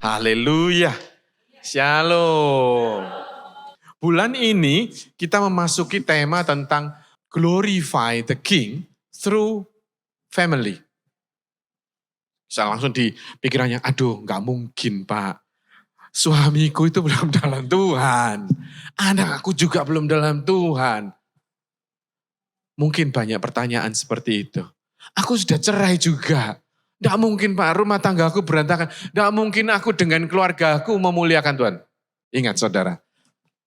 Haleluya. Shalom. Bulan ini kita memasuki tema tentang glorify the King through family. Bisa langsung di pikirannya, aduh gak mungkin Pak. Suamiku itu belum dalam Tuhan. Anak aku juga belum dalam Tuhan. Mungkin banyak pertanyaan seperti itu. Aku sudah cerai juga. Tidak mungkin Pak, rumah tangga aku berantakan. Tidak mungkin aku dengan keluarga aku memuliakan Tuhan. Ingat saudara,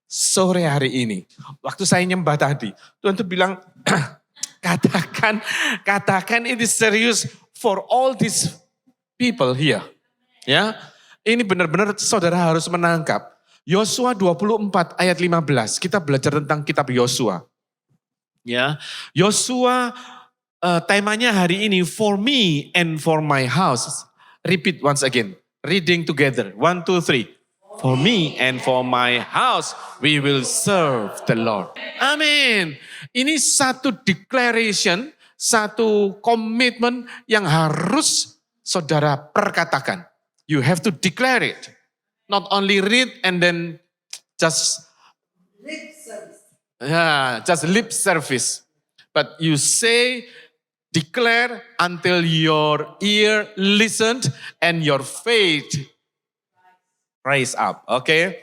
sore hari ini, waktu saya nyembah tadi, Tuhan tuh bilang, katakan it is serious for all these people here. Ya, ini benar-benar saudara harus menangkap. Yosua 24 ayat 15, kita belajar tentang kitab Yosua. Ya, Yosua temanya hari ini for me and for my house. Repeat once again. Reading together. 1, 2, 3. For me and for my house we will serve the Lord. Amin. Ini satu declaration, satu komitmen yang harus saudara perkatakan. You have to declare it. Not only read and then just lip service. Just lip service. But you say, declare until your ear listened and your faith rise up. Oke.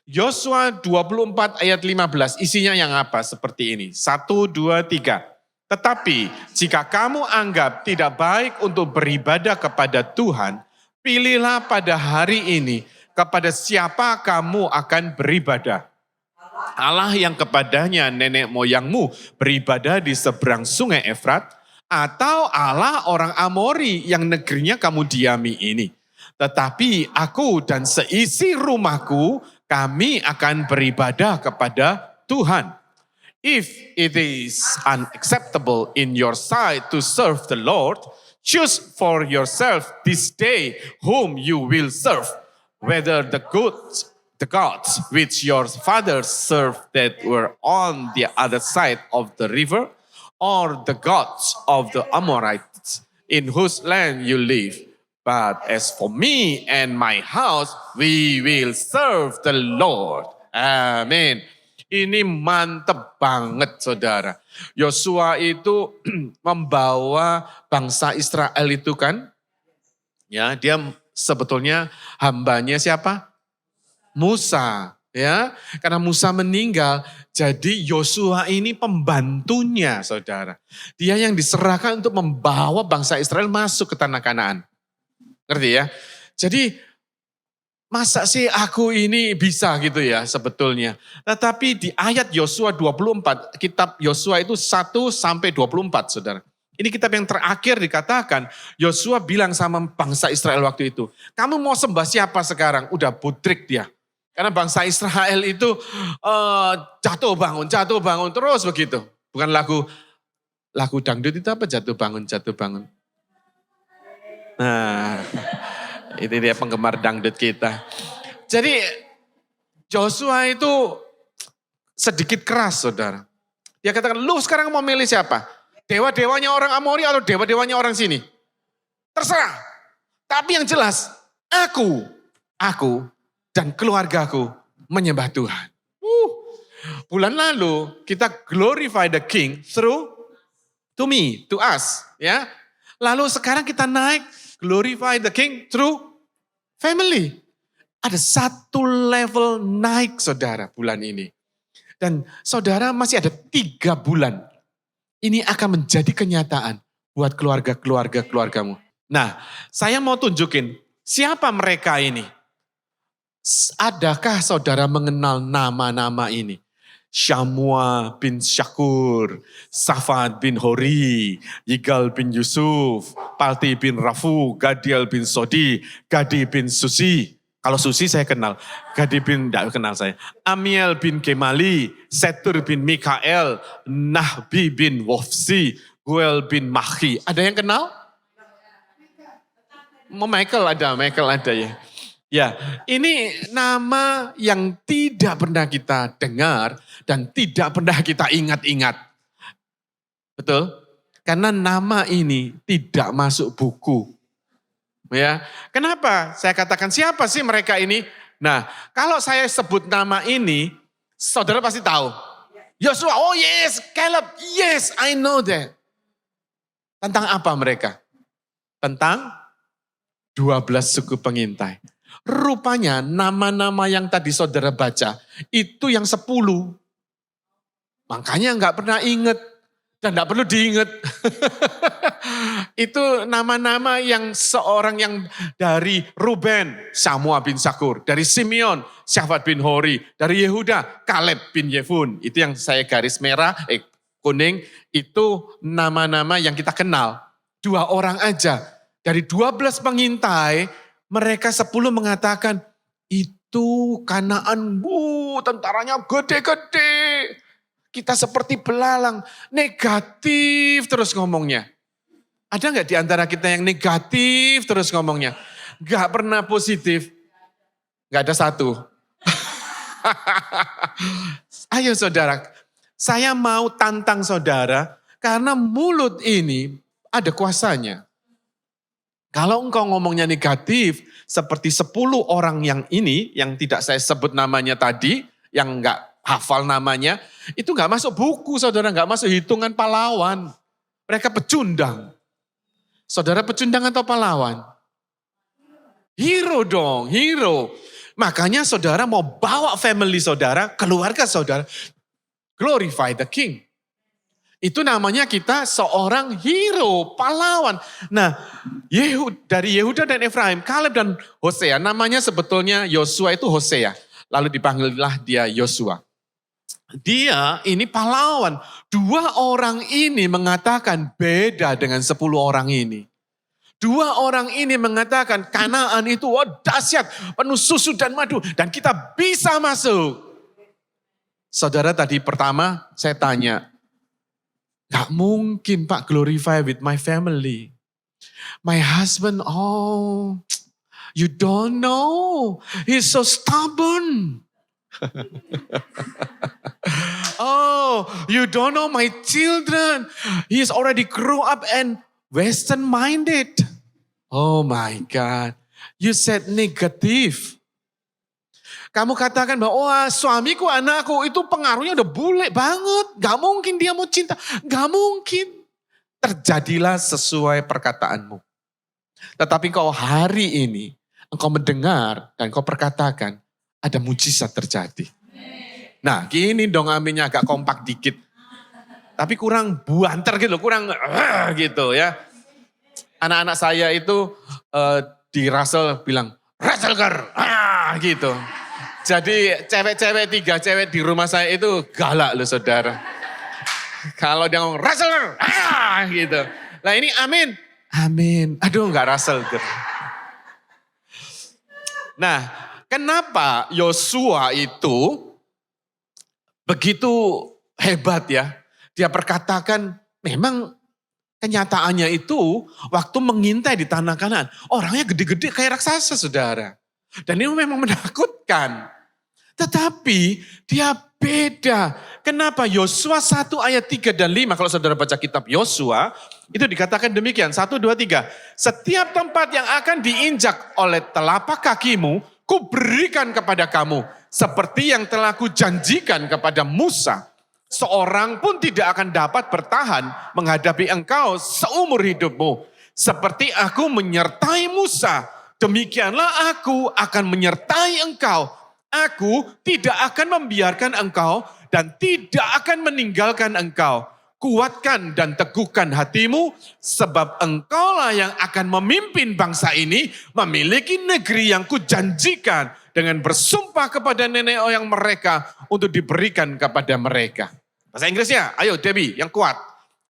Yosua 24 ayat 15 isinya yang apa? Seperti ini. 1, 2, 3. Tetapi jika kamu anggap tidak baik untuk beribadah kepada Tuhan, pilihlah pada hari ini kepada siapa kamu akan beribadah. Allah yang kepadanya nenek moyangmu beribadah di seberang sungai Efrat, atau Allah orang Amori yang negerinya kamu diami ini. Tetapi aku dan seisi rumahku, kami akan beribadah kepada Tuhan. If it is unacceptable in your sight to serve the Lord, choose for yourself this day whom you will serve, whether the gods which your fathers served that were on the other side of the river, or the gods of the Amorites in whose land you live. But as for me and my house, we will serve the Lord. Amin. Ini mantep banget saudara. Yosua itu membawa bangsa Israel itu kan, ya dia sebetulnya hambanya siapa? Musa, ya, karena Musa meninggal, jadi Yosua ini pembantunya, saudara. Dia yang diserahkan untuk membawa bangsa Israel masuk ke tanah Kanaan. Ngerti ya? Jadi masa sih aku ini bisa gitu ya sebetulnya. Tetapi di ayat Yosua 24, kitab Yosua itu 1 sampai 24, saudara. Ini kitab yang terakhir dikatakan, Yosua bilang sama bangsa Israel waktu itu, kamu mau sembah siapa sekarang? Udah budrik dia. Karena bangsa Israel itu jatuh bangun terus begitu. Bukan lagu dangdut itu apa jatuh bangun. Nah, itu dia penggemar dangdut kita. Jadi Joshua itu sedikit keras saudara. Dia katakan, lu sekarang mau milih siapa? Dewa-dewanya orang Amori atau dewa-dewanya orang sini? Terserah. Tapi yang jelas, aku dan keluargaku menyembah Tuhan. Bulan lalu kita glorify the King through to me, to us, ya. Lalu sekarang kita naik glorify the King through family. Ada satu level naik saudara bulan ini. Dan saudara masih ada 3 bulan. Ini akan menjadi kenyataan buat keluargamu. Nah, saya mau tunjukin siapa mereka ini. Adakah saudara mengenal nama-nama ini? Syamua bin Syakur, Safat bin Hori, Yigal bin Yusuf, Palti bin Rafu, Gadiel bin Sodi, Gadi bin Susi. Kalau Susi saya kenal, Gadi bin tidak kenal saya. Amiel bin Kemali, Setur bin Mikael, Nahbi bin Wofsi, Guel bin Mahi. Ada yang kenal? Michael ada ya. Ya, ini nama yang tidak pernah kita dengar dan tidak pernah kita ingat-ingat. Betul? Karena nama ini tidak masuk buku. Ya, kenapa saya katakan siapa sih mereka ini? Nah, kalau saya sebut nama ini, saudara pasti tahu. Yosua, oh yes, Caleb, yes, I know that. Tentang apa mereka? Tentang 12 suku pengintai. Rupanya nama-nama yang tadi saudara baca, itu yang 10. Makanya nggak pernah ingat. Dan nggak perlu diingat. Itu nama-nama yang seorang yang dari Ruben, Samua bin Sakur. Dari Simeon, Syafat bin Hori. Dari Yehuda, Kaleb bin Yefun. Itu yang saya garis merah, kuning. Itu nama-nama yang kita kenal. 2 orang aja. Dari 12 pengintai, mereka 10 mengatakan, itu Kanaan, tentaranya gede-gede. Kita seperti belalang, negatif terus ngomongnya. Ada nggak di antara kita yang negatif terus ngomongnya? Nggak pernah positif. Nggak ada satu. Ayo saudara, saya mau tantang saudara, karena mulut ini ada kuasanya. Kalau engkau ngomongnya negatif, seperti 10 orang yang ini, yang tidak saya sebut namanya tadi, yang nggak hafal namanya, itu nggak masuk buku saudara, nggak masuk hitungan pahlawan. Mereka pecundang. Saudara pecundang atau pahlawan? Hero dong, hero. Makanya saudara mau bawa family saudara, keluarga saudara, glorify the king. Itu namanya kita seorang hero, pahlawan. Nah, dari Yehuda dan Efraim, Kaleb dan Hosea, namanya sebetulnya Yosua itu Hosea. Lalu dipanggillah dia Yosua. Dia ini pahlawan. 2 orang ini mengatakan beda dengan 10 orang ini. 2 orang ini mengatakan Kanaan itu dahsyat, penuh susu dan madu. Dan kita bisa masuk. Saudara tadi pertama saya tanya, gak mungkin Pak glorify with my family. My husband, you don't know. He's so stubborn. You don't know my children. He's already grew up and Western minded. Oh my God. You said negative. Kamu katakan bahwa suamiku, anakku itu pengaruhnya udah bule banget. Gak mungkin dia mau cinta. Gak mungkin. Terjadilah sesuai perkataanmu. Tetapi kau hari ini, engkau mendengar dan kau perkatakan, ada mujizat terjadi. Nah gini dong aminnya agak kompak dikit. Tapi kurang buanter gitu, kurang gitu ya. Anak-anak saya itu di Russell bilang, Russellker, gitu. Jadi cewek-cewek 3 cewek di rumah saya itu galak loh saudara. Kalau dia ngomong, Russellker, gitu. Nah ini amin, amin. Aduh gak Russellker. Nah, kenapa Yosua itu begitu hebat ya? Dia perkatakan memang kenyataannya itu waktu mengintai di tanah Kanaan. Orangnya gede-gede kayak raksasa saudara. Dan ini memang menakutkan. Tetapi dia beda. Kenapa? Yosua 1 ayat 3 dan 5. Kalau saudara baca kitab Yosua, itu dikatakan demikian. 1, 2, 3. Setiap tempat yang akan diinjak oleh telapak kakimu, kuberikan kepada kamu. Seperti yang telah kujanjikan kepada Musa. Seorang pun tidak akan dapat bertahan menghadapi engkau seumur hidupmu. Seperti aku menyertai Musa, demikianlah aku akan menyertai engkau. Aku tidak akan membiarkan engkau dan tidak akan meninggalkan engkau. Kuatkan dan teguhkan hatimu, sebab engkaulah yang akan memimpin bangsa ini memiliki negeri yang kujanjikan dengan bersumpah kepada nenek moyang mereka untuk diberikan kepada mereka. Bahasa Inggrisnya, ayo Debbie yang kuat.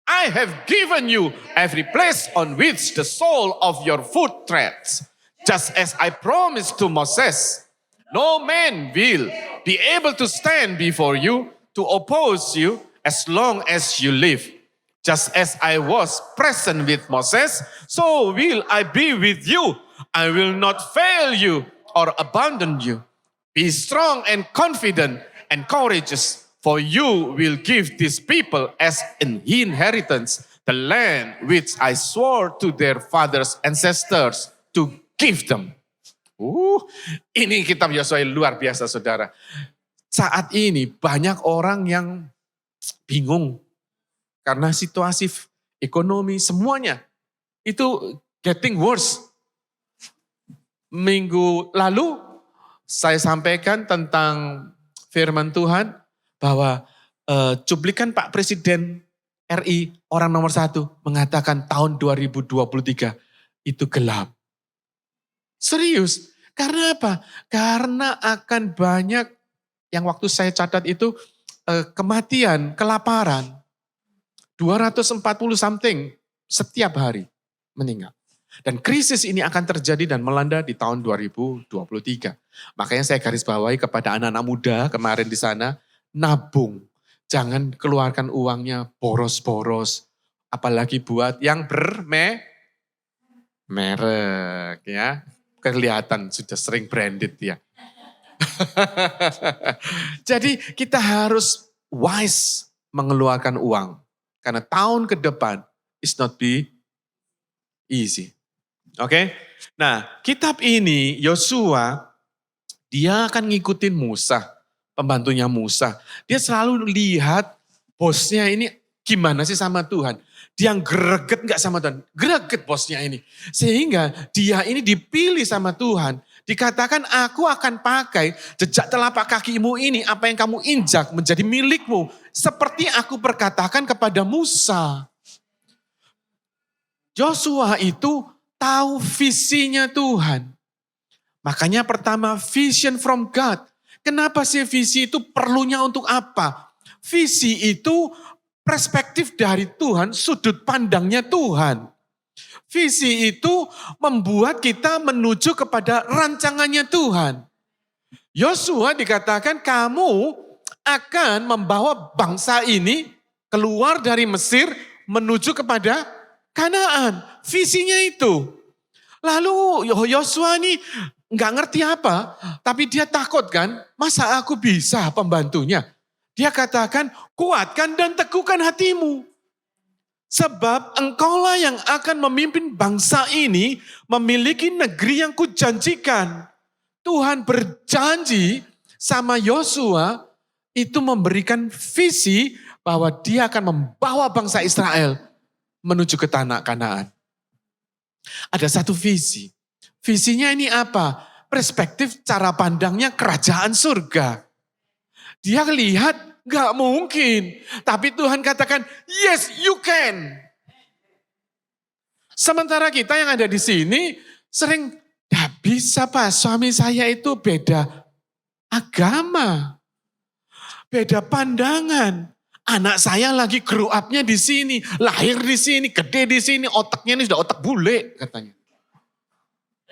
I have given you every place on which the sole of your foot treads, just as I promised to Moses. No man will be able to stand before you to oppose you as long as you live. Just as I was present with Moses, so will I be with you. I will not fail you or abandon you. Be strong and confident and courageous, for you will give these people as an inheritance the land which I swore to their fathers' ancestors to give them. Ini kitab Yosua luar biasa saudara. Saat ini banyak orang yang bingung karena situasi ekonomi semuanya itu getting worse. Minggu lalu saya sampaikan tentang firman Tuhan bahwa cuplikan Pak Presiden RI orang nomor 1 mengatakan tahun 2023 itu gelap. Serius, karena apa? Karena akan banyak yang waktu saya catat itu kematian, kelaparan. 240 something setiap hari meninggal. Dan krisis ini akan terjadi dan melanda di tahun 2023. Makanya saya garis bawahi kepada anak-anak muda kemarin di sana, nabung. Jangan keluarkan uangnya boros-boros. Apalagi buat yang bermerek ya. Kelihatan sudah sering branded ya. Jadi kita harus wise mengeluarkan uang. Karena tahun ke depan is not be easy. Oke? Nah, kitab ini Yosua dia akan ngikutin Musa, pembantunya Musa. Dia selalu lihat bosnya ini gimana sih sama Tuhan. Dia greget gak sama Tuhan? Greget bosnya ini. Sehingga dia ini dipilih sama Tuhan. Dikatakan aku akan pakai jejak telapak kakimu ini, apa yang kamu injak menjadi milikmu. Seperti aku perkatakan kepada Musa. Yosua itu tahu visinya Tuhan. Makanya pertama vision from God. Kenapa sih visi itu perlunya untuk apa? Visi itu perspektif dari Tuhan, sudut pandangnya Tuhan. Visi itu membuat kita menuju kepada rancangannya Tuhan. Yosua dikatakan kamu akan membawa bangsa ini keluar dari Mesir menuju kepada Kanaan. Visinya itu. Lalu Yosua ini nggak ngerti apa, tapi dia takut kan, masa aku bisa pembantunya? Dia katakan, kuatkan dan teguhkan hatimu. Sebab engkaulah yang akan memimpin bangsa ini memiliki negeri yang kujanjikan. Tuhan berjanji sama Yosua itu memberikan visi bahwa dia akan membawa bangsa Israel menuju ke tanah Kanaan. Ada satu visi. Visinya ini apa? Perspektif cara pandangnya kerajaan surga. Dia lihat gak mungkin. Tapi Tuhan katakan, yes you can. Sementara kita yang ada di sini sering, gak bisa Pak, suami saya itu beda agama. Beda pandangan. Anak saya lagi grow up-nya di sini, lahir di sini, gede di sini, otaknya ini sudah otak bule katanya.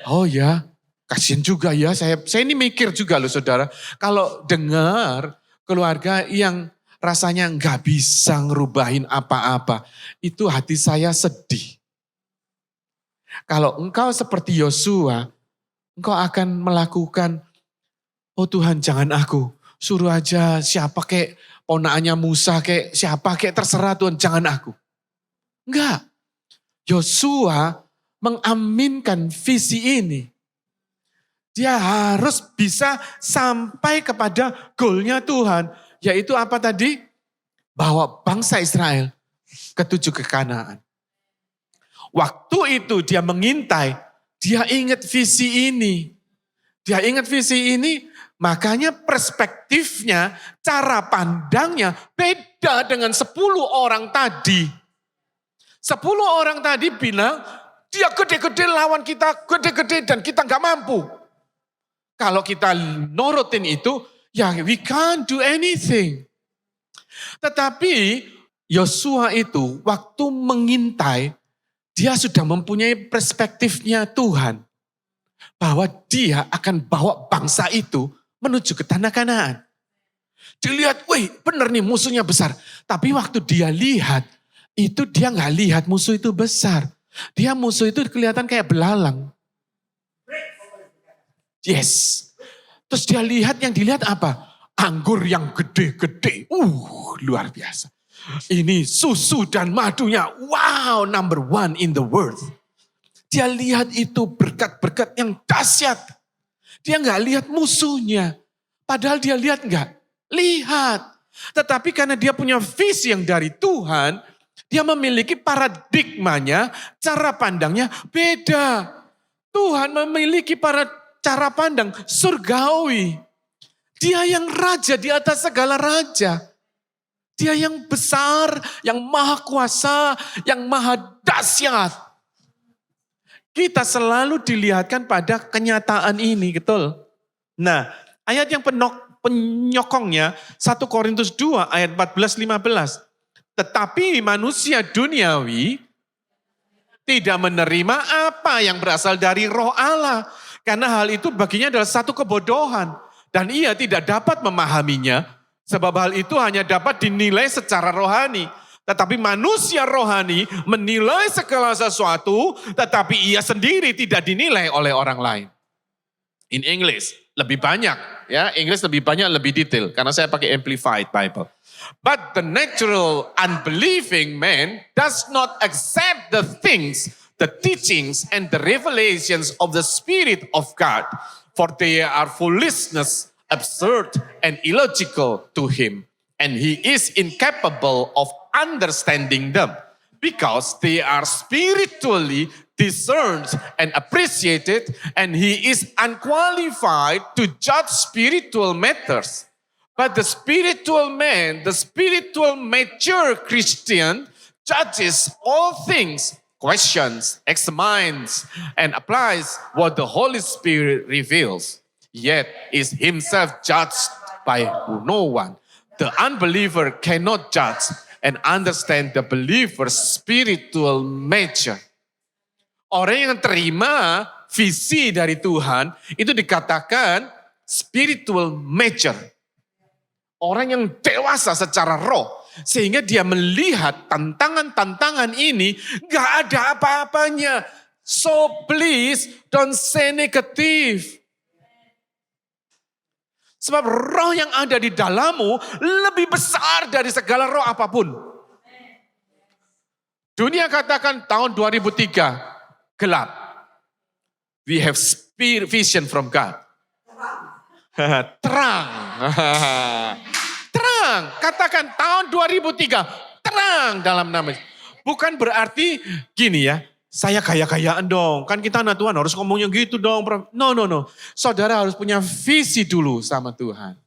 Oh ya, kasihan juga ya, saya ini mikir juga loh saudara. Kalau dengar keluarga yang rasanya nggak bisa ngerubahin apa-apa, itu hati saya sedih. Kalau engkau seperti Yosua, engkau akan melakukan, oh Tuhan jangan aku, suruh aja siapa kek, ponaannya Musa kek, siapa kek terserah Tuhan, jangan aku. Enggak, Yosua mengaminkan visi ini. Dia harus bisa sampai kepada goalnya Tuhan. Yaitu apa tadi? Bawa bangsa Israel ketujuh ke Kanaan. Waktu itu dia mengintai, dia ingat visi ini. Dia ingat visi ini, makanya perspektifnya, cara pandangnya beda dengan 10 orang tadi. 10 orang tadi bilang, dia gede-gede lawan kita, gede-gede dan kita gak mampu. Kalau kita nurutin itu, ya we can't do anything. Tetapi Yosua itu waktu mengintai, dia sudah mempunyai perspektifnya Tuhan. Bahwa dia akan bawa bangsa itu menuju ke tanah Kanaan. Dilihat, wih bener nih musuhnya besar. Tapi waktu dia lihat, itu dia gak lihat musuh itu besar. Dia musuh itu kelihatan kayak belalang. Yes. Terus dia lihat, yang dilihat apa? Anggur yang gede-gede. Luar biasa. Ini susu dan madunya. Wow, number 1 in the world. Dia lihat itu berkat-berkat yang dahsyat. Dia nggak lihat musuhnya. Padahal dia lihat nggak? Lihat. Tetapi karena dia punya visi yang dari Tuhan, dia memiliki paradigmanya, cara pandangnya beda. Tuhan memiliki cara pandang surgawi. Dia yang raja di atas segala raja. Dia yang besar, yang maha kuasa, yang maha dahsyat. Kita selalu dilihatkan pada kenyataan ini, betul? Nah, ayat yang penyokongnya 1 Korintus 2 ayat 14-15. Tetapi manusia duniawi tidak menerima apa yang berasal dari roh Allah. Karena hal itu baginya adalah satu kebodohan. Dan ia tidak dapat memahaminya. Sebab hal itu hanya dapat dinilai secara rohani. Tetapi manusia rohani menilai segala sesuatu, tetapi ia sendiri tidak dinilai oleh orang lain. In English, lebih banyak. Ya, Inggris lebih banyak, lebih detail. Karena saya pakai Amplified Bible. But the natural unbelieving man does not accept the things, the teachings, and the revelations of the Spirit of God. For they are foolishness, absurd, and illogical to him. And he is incapable of understanding them. Because they are spiritually discerned and appreciated. And he is unqualified to judge spiritual matters. But the spiritual man, the spiritual mature Christian, judges all things, questions, examines, and applies what the Holy Spirit reveals. Yet is himself judged by no one. The unbeliever cannot judge and understand the believer's spiritual nature. Orang yang terima visi dari Tuhan, itu dikatakan spiritual mature. Orang yang dewasa secara roh. Sehingga dia melihat tantangan-tantangan ini gak ada apa-apanya. So please don't say negative. Sebab roh yang ada di dalammu lebih besar dari segala roh apapun. Dunia katakan tahun 2003 gelap. We have vision from God. Terang. Terang. Katakan tahun 2003 terang dalam nama. Bukan berarti gini ya. Saya kaya-kayaan dong. Kan kita anak Tuhan harus ngomongnya gitu dong. No. Saudara harus punya visi dulu sama Tuhan.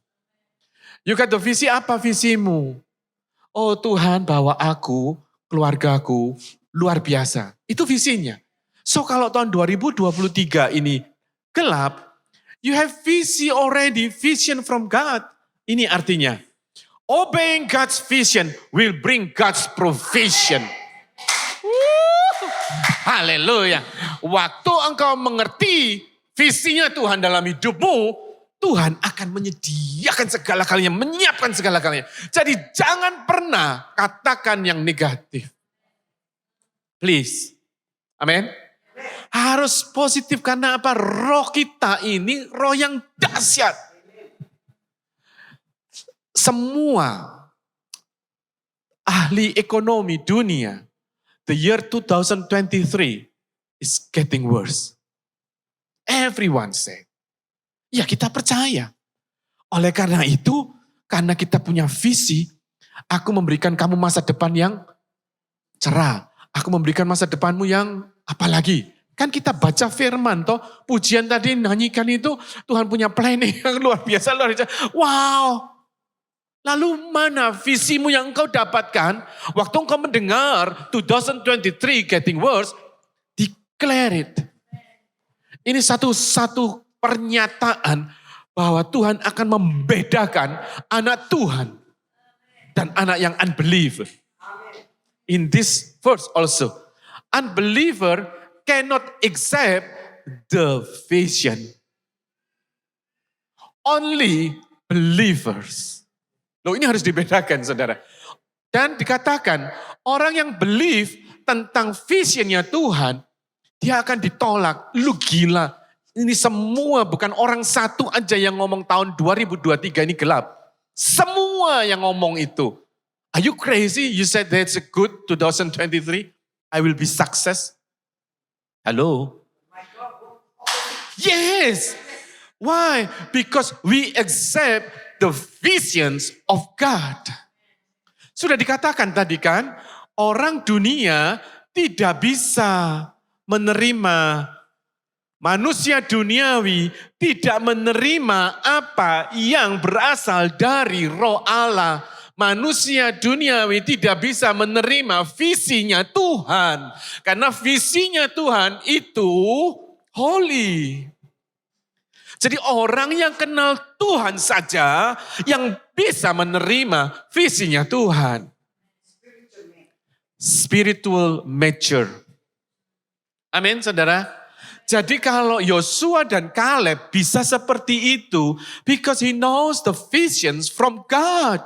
You got the visi, apa visimu? Oh Tuhan bawa aku, keluargaku luar biasa. Itu visinya. So kalau tahun 2023 ini gelap, you have visi already, vision from God. Ini artinya, obeying God's vision will bring God's provision. Haleluya. Waktu engkau mengerti visinya Tuhan dalam hidupmu, Tuhan akan menyediakan segala galanya, menyiapkan segala galanya. Jadi jangan pernah katakan yang negatif. Please. Amin. Harus positif karena apa? Roh kita ini roh yang dahsyat. Semua ahli ekonomi dunia, the year 2023 is getting worse. Everyone said. Ya kita percaya. Oleh karena itu, karena kita punya visi, aku memberikan kamu masa depan yang cerah. Aku memberikan masa depanmu yang apalagi. Kan kita baca firman toh, pujian tadi nyanyikan itu, Tuhan punya planning yang luar biasa. Wow. Lalu mana visimu yang engkau dapatkan? Waktu engkau mendengar 2023 getting worse, declare it. Ini satu pernyataan bahwa Tuhan akan membedakan anak Tuhan dan anak yang unbeliever. In this verse also, unbeliever cannot accept the vision. Only believers. Loh ini harus dibedakan saudara. Dan dikatakan orang yang believe tentang visionnya Tuhan, dia akan ditolak. Lu gila. Ini semua bukan orang satu aja yang ngomong tahun 2023 ini gelap. Semua yang ngomong itu. Are you crazy? You said that's a good 2023. I will be success. Halo? Yes. Why? Because we accept the visions of God. Sudah dikatakan tadi kan, orang dunia tidak bisa menerima, manusia duniawi tidak menerima apa yang berasal dari Roh Allah. Manusia duniawi tidak bisa menerima visinya Tuhan. Karena visinya Tuhan itu holy. Jadi orang yang kenal Tuhan saja yang bisa menerima visinya Tuhan. Spiritual mature. Amin, saudara. Jadi kalau Yosua dan Kaleb bisa seperti itu, because he knows the visions from God.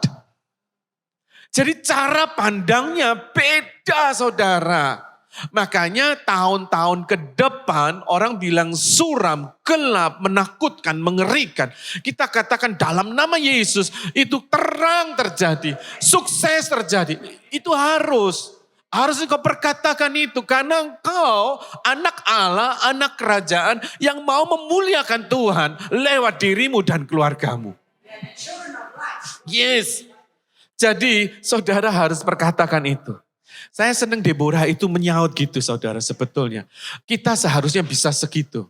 Jadi cara pandangnya beda, saudara. Makanya tahun-tahun ke depan orang bilang suram, gelap, menakutkan, mengerikan. Kita katakan dalam nama Yesus itu terang terjadi, sukses terjadi. Itu harus engkau perkatakan itu karena engkau anak Allah, anak kerajaan yang mau memuliakan Tuhan lewat dirimu dan keluargamu. Yes. Jadi saudara harus perkatakan itu. Saya senang Deborah itu menyaut gitu saudara sebetulnya. Kita seharusnya bisa segitu.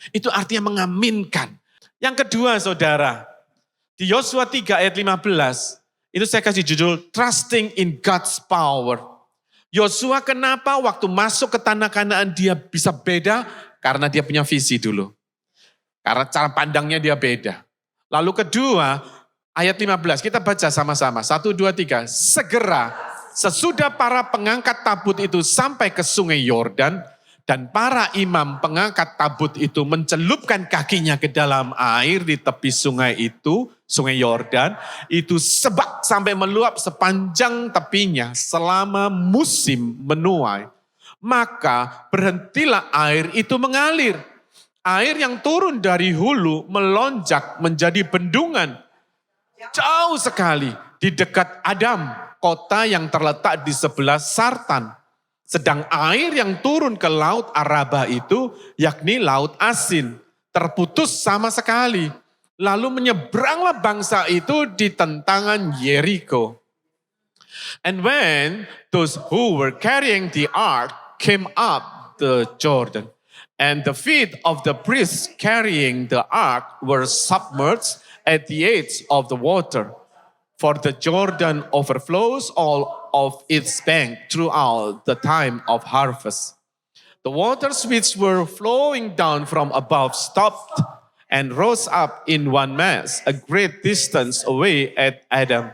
Itu artinya mengaminkan. Yang kedua saudara, di Yosua 3 ayat 15, itu saya kasih judul Trusting in God's Power. Yosua kenapa waktu masuk ke tanah Kanaan dia bisa beda? Karena dia punya visi dulu. Karena cara pandangnya dia beda. Lalu kedua, ayat 15, kita baca sama-sama. 1, 2, 3. Segera sesudah para pengangkat tabut itu sampai ke sungai Yordan, dan para imam pengangkat tabut itu mencelupkan kakinya ke dalam air di tepi sungai itu, sungai Yordan, itu sebak sampai meluap sepanjang tepinya selama musim menuai. Maka berhentilah air itu mengalir. Air yang turun dari hulu melonjak menjadi bendungan. Jauh sekali di dekat Adam, kota yang terletak di sebelah Sartan. Sedang air yang turun ke laut Araba itu, yakni laut asin, terputus sama sekali. Lalu menyeberanglah bangsa itu di tentangan Yeriko. And when those who were carrying the ark came up the Jordan, and the feet of the priests carrying the ark were submerged at the edge of the water, for the Jordan overflows all of its bank throughout the time of harvest. The waters which were flowing down from above stopped and rose up in one mass a great distance away at Adam,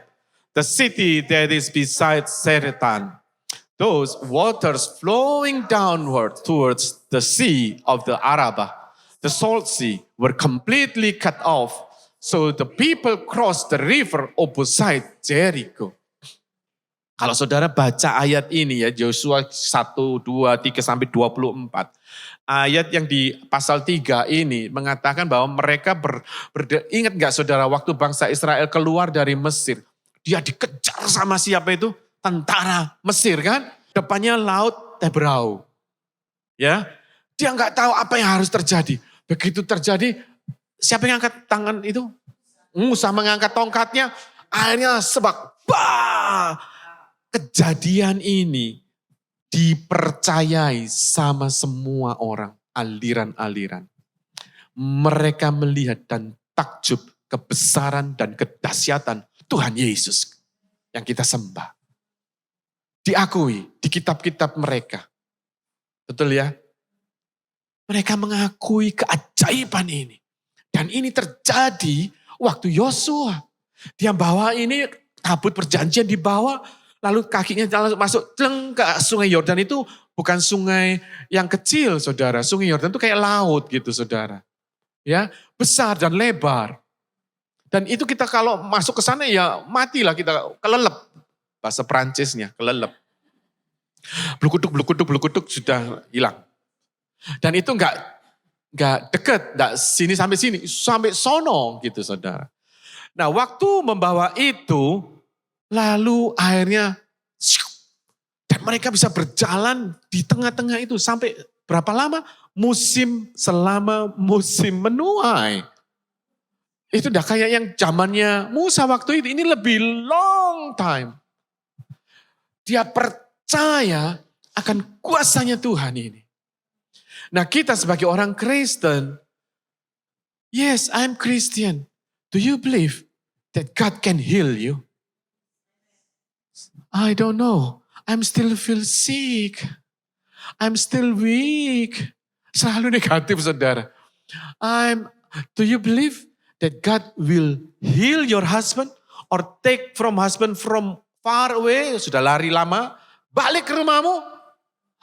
the city that is beside Zaretan. Those waters flowing downward towards the sea of the Araba, the salt sea, were completely cut off. So the people crossed the river opposite Jericho. Kalau saudara baca ayat ini ya, Yosua 1, 2, 3 sampai 24. Ayat yang di pasal 3 ini mengatakan bahwa mereka ingat gak saudara waktu bangsa Israel keluar dari Mesir. Dia dikejar sama siapa itu? Tentara Mesir kan? Depannya laut Tebrau. Ya, dia gak tahu apa yang harus terjadi. Begitu terjadi, siapa yang angkat tangan itu? Musa mengangkat tongkatnya, akhirnya sebab. Bah! Kejadian ini dipercayai sama semua orang, aliran-aliran. Mereka melihat dan takjub kebesaran dan kedahsyatan Tuhan Yesus yang kita sembah. Diakui di kitab-kitab mereka. Betul ya? Mereka mengakui keajaiban ini. Dan ini terjadi waktu Yosua. Dia bawa ini, tabut perjanjian dibawa, lalu kakinya masuk ke sungai Yordan itu bukan sungai yang kecil saudara. Sungai Yordan itu kayak laut gitu saudara. Ya, besar dan lebar. Dan itu kita kalau masuk ke sana ya matilah kita, kelelep. Bahasa Perancisnya, kelelep. Blukuduk sudah hilang. Dan itu enggak deket, enggak sini sampai sono gitu saudara. Nah waktu membawa itu, lalu akhirnya, dan mereka bisa berjalan di tengah-tengah itu sampai Berapa lama? Selama musim menuai. Itu udah kayak yang zamannya Musa waktu itu. Ini lebih long time. Dia percaya akan kuasanya Tuhan ini. Nah kita sebagai orang Kristen, yes, I'm Christian. Do you believe that God can heal you? I don't know. I'm still feel sick. I'm still weak. Selalu negatif saudara. Do you believe that God will heal your husband? Or take from husband from far away, sudah lari lama, balik ke rumahmu?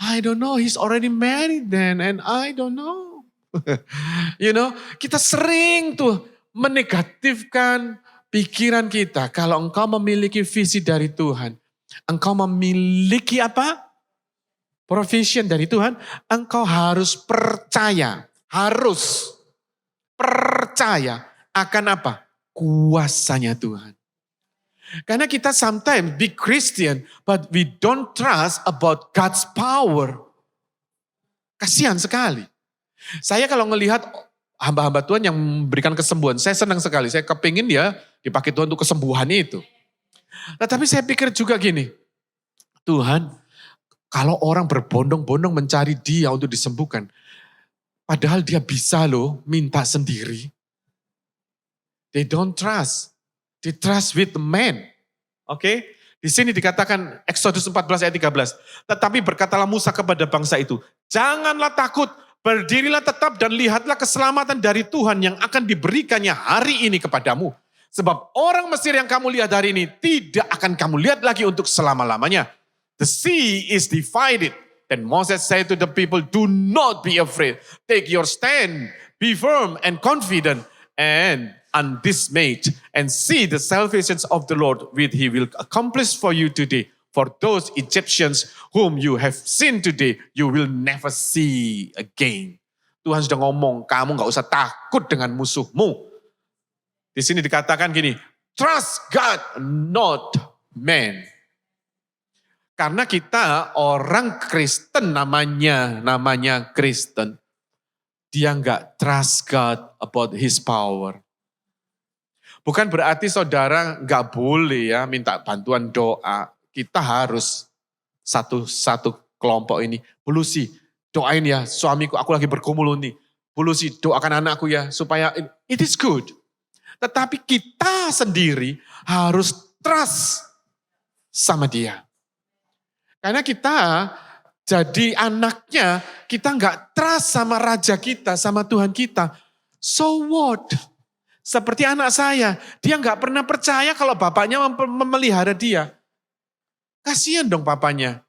I don't know, he's already married then and I don't know. Kita sering tuh menegatifkan pikiran kita. Kalau engkau memiliki visi dari Tuhan, engkau memiliki apa? Provision dari Tuhan, engkau harus percaya. Harus percaya akan apa? Kuasanya Tuhan. Karena kita sometimes be Christian, but we don't trust about God's power. Kasihan sekali. Saya kalau ngelihat hamba-hamba Tuhan yang memberikan kesembuhan, saya senang sekali. Saya kepingin dia dipakai Tuhan untuk kesembuhan itu. Tetapi saya pikir juga gini, Tuhan, kalau orang berbondong-bondong mencari dia untuk disembuhkan, padahal dia bisa loh minta sendiri. They don't trust. They trust with the man. Oke? Di sini dikatakan Exodus 14 ayat 13. Tetapi berkatalah Musa kepada bangsa itu, janganlah takut, berdirilah tetap dan lihatlah keselamatan dari Tuhan yang akan diberikannya hari ini kepadamu. Sebab orang Mesir yang kamu lihat hari ini tidak akan kamu lihat lagi untuk selama-lamanya. The sea is divided. Then Moses said to the people, do not be afraid. Take your stand, be firm and confident and undismayed. And see the salvation of the Lord which he will accomplish for you today. For those Egyptians whom you have seen today, you will never see again. Tuhan sudah ngomong, kamu gak usah takut dengan musuhmu. Di sini dikatakan gini, trust God, not man. Karena kita orang Kristen namanya Kristen. Dia gak trust God about his power. Bukan berarti saudara gak boleh ya minta bantuan doa. Kita harus satu kelompok ini. Bulusi, doain ya suamiku, aku lagi bergumul nih. Bulusi, doakan anakku ya supaya it is good. Tetapi kita sendiri harus trust sama dia. Karena kita jadi anaknya, kita gak trust sama raja kita, sama Tuhan kita. So what? Seperti anak saya, dia gak pernah percaya kalau bapaknya memelihara dia. Kasihan dong papanya.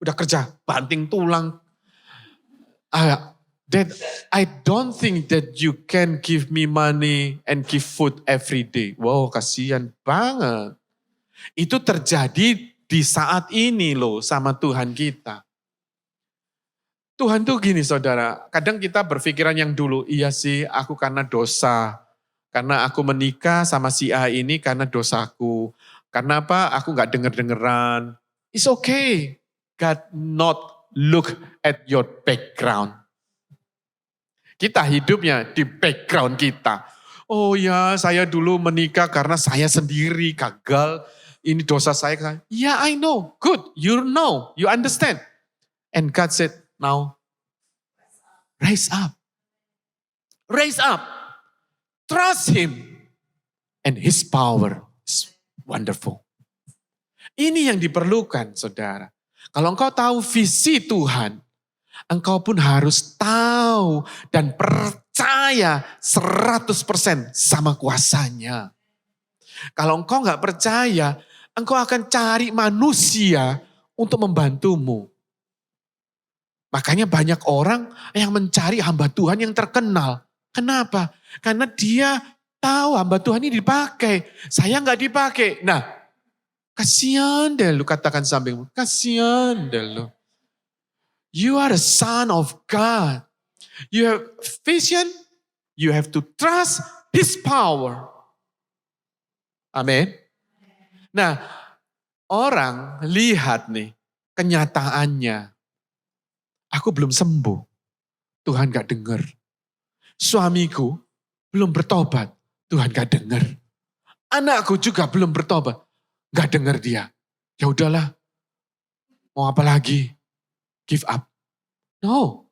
Udah kerja, banting tulang. I don't think that you can give me money and give food every day. Wow, kasihan banget. Itu terjadi di saat ini loh sama Tuhan kita. Tuhan tuh gini saudara, kadang kita berpikiran yang dulu, iya sih aku karena dosa. Karena aku menikah sama si A ini karena dosaku. Karena apa? Aku gak denger-dengeran. It's okay. God not look at your background. Kita hidupnya di background kita. Oh ya, saya dulu menikah karena saya sendiri gagal. Ini dosa saya. Yeah, I know. Good. You know. You understand. And God said, now rise up. Rise up. Trust him. And his power is wonderful. Ini yang diperlukan saudara. Kalau engkau tahu visi Tuhan, engkau pun harus tahu dan percaya 100% sama kuasanya. Kalau engkau gak percaya, engkau akan cari manusia untuk membantumu. Makanya banyak orang yang mencari hamba Tuhan yang terkenal. Kenapa? Karena dia tahu hamba Tuhan ini dipakai. Saya gak dipakai. Nah, kasihan deh lu, katakan sampingmu. Kasihan deh lu. You are a son of God. You have vision. You have to trust his power. Amin. Nah, orang lihat nih kenyataannya. Aku belum sembuh. Tuhan gak dengar. Suamiku belum bertobat. Tuhan gak dengar. Anakku juga belum bertobat. Gak dengar dia. Ya udahlah. Mau apa lagi? Give up. No.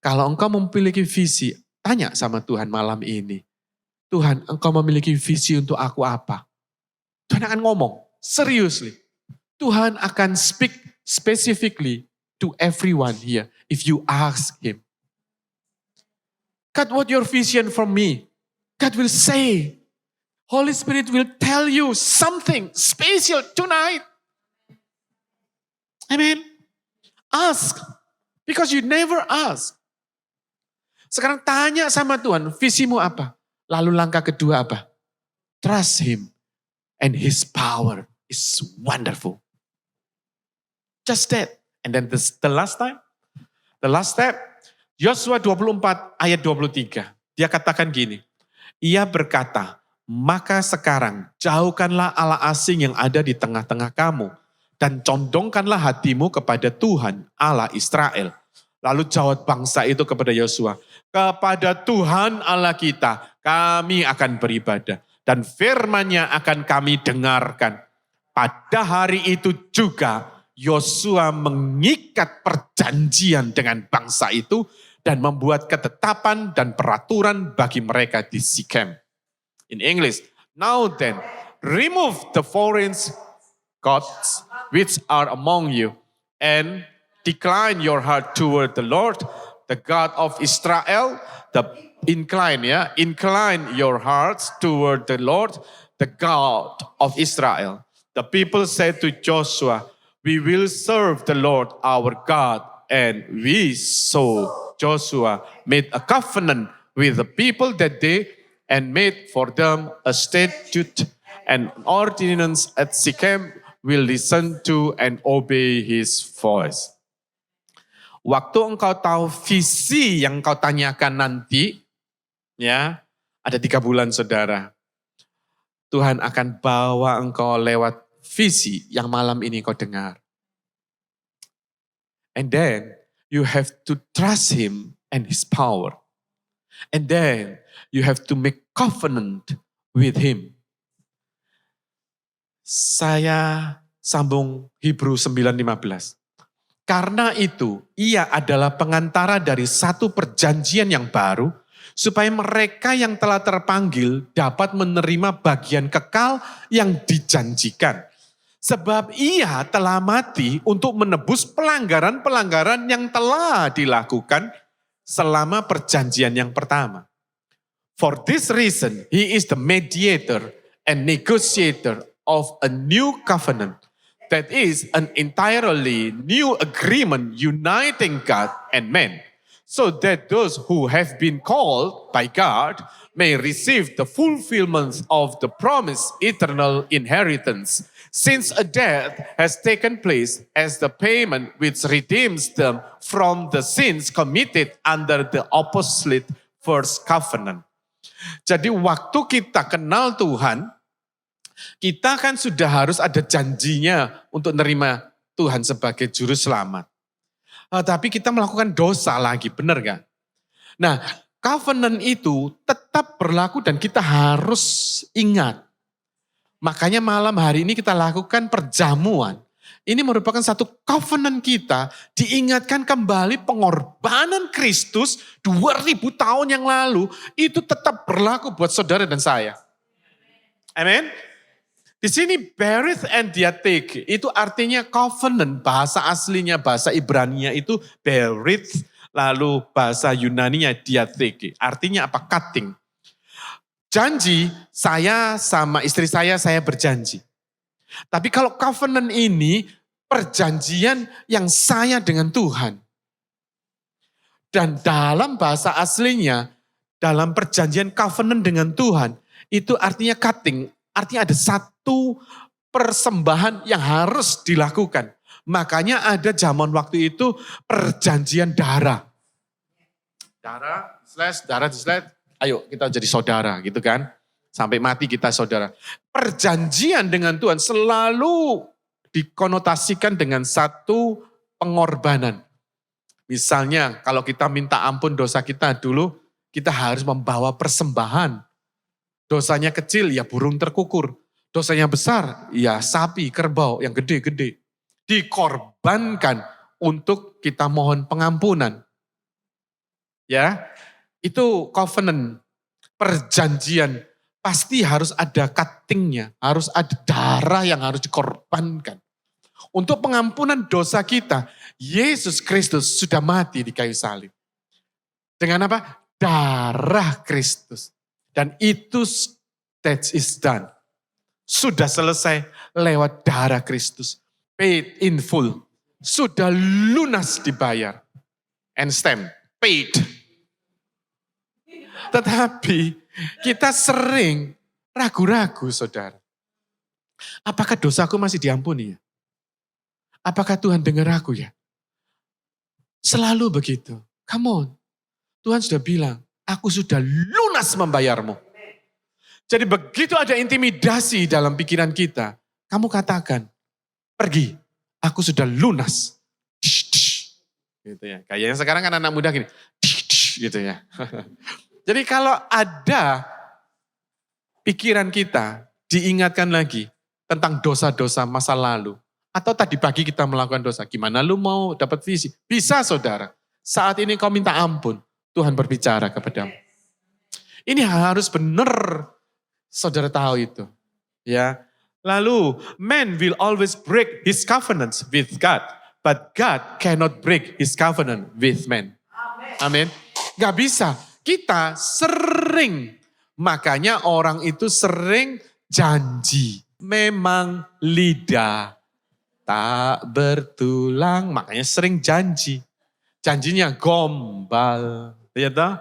Kalau engkau memiliki visi, tanya sama Tuhan malam ini. Tuhan, engkau memiliki visi untuk aku apa? Tuhan akan ngomong, seriously. Tuhan akan speak specifically to everyone here if you ask him. God, what your vision from me? God will say. Holy Spirit will tell you something special tonight. Amen. Ask. Because you never ask. Sekarang tanya sama Tuhan, visimu apa? Lalu langkah kedua apa? Trust him. And his power is wonderful. Just that. And then the last time. The last step. Yosua 24 ayat 23. Dia katakan gini. Ia berkata, maka sekarang jauhkanlah Allah asing yang ada di tengah-tengah kamu. Dan condongkanlah hatimu kepada Tuhan Allah Israel. Lalu jawab bangsa itu kepada Yosua. Kepada Tuhan Allah kita kami akan beribadah. Dan firman-Nya akan kami dengarkan. Pada hari itu juga Yosua mengikat perjanjian dengan bangsa itu. Dan membuat ketetapan dan peraturan bagi mereka di Sikem. In English, now then, remove the foreign gods which are among you, and decline your heart toward the Lord, the God of Israel. Incline your hearts toward the Lord, the God of Israel. The people said to Joshua, we will serve the Lord our God, and we saw Joshua made a covenant with the people that day and made for them a statute and ordinance at Sikem will listen to and obey his voice. Waktu engkau tahu visi yang kau tanyakan nanti, ya, ada 3 bulan saudara. Tuhan akan bawa engkau lewat visi yang malam ini kau dengar. And then you have to trust him and his power. And then you have to make covenant with him. Saya sambung Hebrew 9:15. Karena itu ia adalah pengantara dari satu perjanjian yang baru, supaya mereka yang telah terpanggil dapat menerima bagian kekal yang dijanjikan. Sebab ia telah mati untuk menebus pelanggaran-pelanggaran yang telah dilakukan selama perjanjian yang pertama. For this reason, he is the mediator and negotiator of a new covenant. That is an entirely new agreement uniting God and man. So that those who have been called by God may receive the fulfillment of the promised eternal inheritance. Since a death has taken place as the payment which redeems them from the sins committed under the opposite first covenant. Jadi waktu kita kenal Tuhan, kita kan sudah harus ada janjinya untuk menerima Tuhan sebagai juru selamat. Tapi kita melakukan dosa lagi, benar gak? Nah, covenant itu tetap berlaku dan kita harus ingat. Makanya malam hari ini kita lakukan perjamuan. Ini merupakan satu covenant kita, diingatkan kembali pengorbanan Kristus 2000 tahun yang lalu, itu tetap berlaku buat saudara dan saya. Amin. Di sini berith and diatheke, itu artinya covenant, bahasa aslinya, bahasa Ibraninya itu berith, lalu bahasa Yunaninya diatheke, artinya apa? Cutting. Janji, saya sama istri saya berjanji. Tapi kalau covenant ini, perjanjian yang saya dengan Tuhan. Dan dalam bahasa aslinya, dalam perjanjian covenant dengan Tuhan, itu artinya cutting, artinya ada satu persembahan yang harus dilakukan. Makanya ada zaman waktu itu perjanjian darah. Darah, ayo kita jadi saudara gitu kan. Sampai mati kita saudara. Perjanjian dengan Tuhan selalu dikonotasikan dengan satu pengorbanan. Misalnya kalau kita minta ampun dosa kita dulu, kita harus membawa persembahan. Dosanya kecil ya burung terkukur. Dosanya besar ya sapi, kerbau yang gede-gede. Dikorbankan untuk kita mohon pengampunan. Ya, itu covenant, perjanjian. Pasti harus ada cuttingnya, harus ada darah yang harus dikorbankan. Untuk pengampunan dosa kita, Yesus Kristus sudah mati di kayu salib. Dengan apa? Darah Kristus. Dan itu that is done. Sudah selesai lewat darah Kristus. Paid in full. Sudah lunas dibayar. And stamp. Paid. Tetapi kita sering ragu-ragu saudara. Apakah dosaku masih diampuni ya? Apakah Tuhan dengar aku ya? Selalu begitu. Come on. Tuhan sudah bilang, aku sudah lunas membayarmu. Jadi begitu ada intimidasi dalam pikiran kita, kamu katakan, pergi, aku sudah lunas. Gitu ya. Kayaknya sekarang kan anak muda gini, gitu ya. Jadi kalau ada pikiran kita diingatkan lagi tentang dosa-dosa masa lalu, atau tadi pagi kita melakukan dosa, gimana lu mau dapat visi? Bisa saudara, saat ini kau minta ampun, Tuhan berbicara kepadamu. Ini harus benar, saudara tahu itu. Ya. Lalu, man will always break his covenants with God, but God cannot break his covenant with man. Amin. Gak bisa. Kita sering, makanya orang itu sering janji. Memang lidah tak bertulang, makanya sering janji. Janjinya gombal. Ya toh?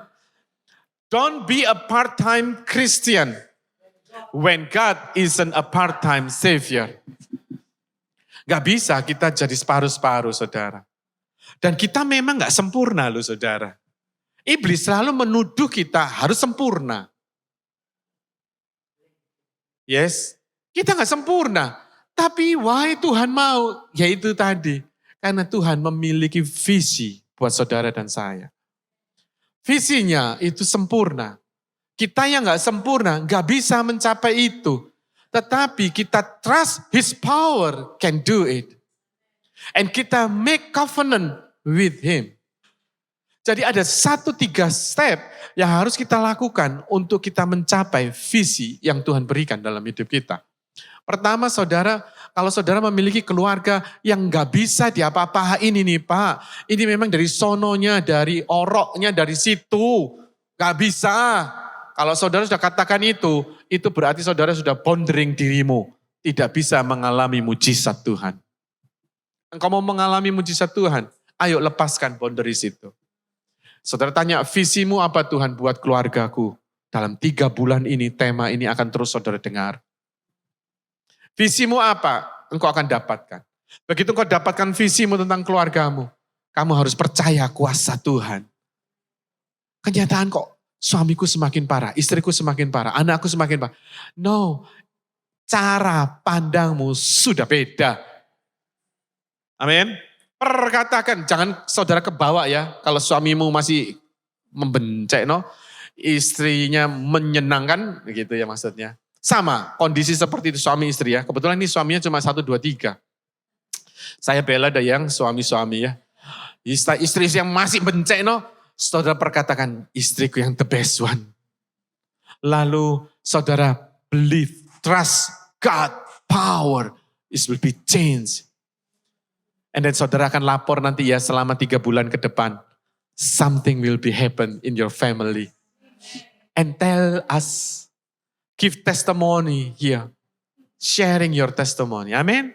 Don't be a part-time Christian when God isn't a part-time Savior. Gak bisa kita jadi separuh-separuh saudara. Dan kita memang gak sempurna loh saudara. Iblis selalu menuduh kita harus sempurna. Yes, kita gak sempurna. Tapi why Tuhan mau? Yaitu tadi. Karena Tuhan memiliki visi buat saudara dan saya. Visinya itu sempurna. Kita yang gak sempurna gak bisa mencapai itu. Tetapi kita trust His power can do it. And kita make covenant with Him. Jadi ada 1-3 step yang harus kita lakukan untuk kita mencapai visi yang Tuhan berikan dalam hidup kita. Pertama saudara, kalau saudara memiliki keluarga yang gak bisa diapa-apain ini Pak. Ini memang dari sononya, dari oroknya, dari situ. Gak bisa. Kalau saudara sudah katakan itu berarti saudara sudah pondering dirimu. Tidak bisa mengalami mujizat Tuhan. Engkau mau mengalami mujizat Tuhan, ayo lepaskan boundaries itu. Saudara tanya, visimu apa Tuhan buat keluargaku? Dalam 3 bulan ini, tema ini akan terus saudara dengar. Visimu apa? Engkau akan dapatkan. Begitu engkau dapatkan visimu tentang keluargamu, kamu harus percaya kuasa Tuhan. Kenyataan kok, suamiku semakin parah, istriku semakin parah, anakku semakin parah. No, cara pandangmu sudah beda. Amin. Perkatakan, jangan saudara kebawa ya, kalau suamimu masih membencek, no, istrinya menyenangkan, gitu ya maksudnya. Sama, kondisi seperti itu suami istri ya. Kebetulan ini suaminya cuma 1, 2, 3. Saya bela ada yang suami-suami ya. Istri yang masih bencek, no, saudara perkatakan, istriku yang the best one. Lalu saudara believe, trust God, power, it will be changed. And then saudara akan lapor nanti ya selama 3 bulan ke depan. Something will be happen in your family. And tell us, give testimony here. Sharing your testimony. Amen.